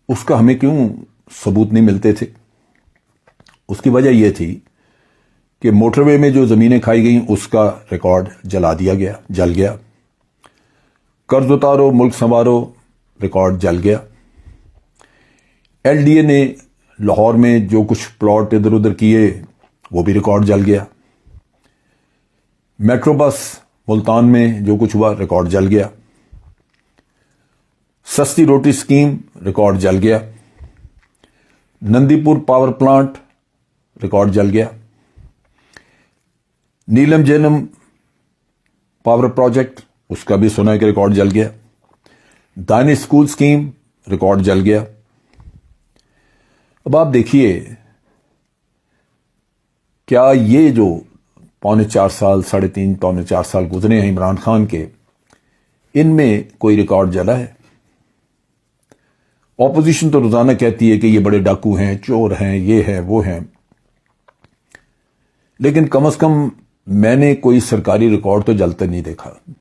उसका हमें क्यों सबूत नहीं मिलते थे? उसकी वजह यह थी कि मोटरवे में जो ज़मीनें खाई गईं उसका रिकॉर्ड जला दिया गया, जल गया। कर्ज उतारो मुल्क संवारो रिकॉर्ड जल गया। एलडीए ने लाहौर में जो कुछ प्लॉट इधर उधर किए वो भी रिकॉर्ड जल गया। मेट्रो बस मुल्तान में जो कुछ हुआ रिकॉर्ड जल गया। सस्ती रोटी स्कीम रिकॉर्ड जल गया। नंदीपुर पावर प्लांट रिकॉर्ड जल गया। नीलम जैनम पावर प्रोजेक्ट उसका भी सुना है कि रिकॉर्ड जल गया। दानी स्कूल स्कीम रिकॉर्ड जल गया। अब आप देखिए, क्या ये जो 3.25 साल 3.5 पौने 4 साल गुजरे हैं इमरान खान के, इनमें कोई रिकॉर्ड जला है? ऑपोजिशन तो रोजाना कहती है कि ये बड़े डाकू हैं, चोर हैं, ये है वो हैं, लेकिन कम से कम मैंने कोई सरकारी रिकॉर्ड तो जलते नहीं देखा।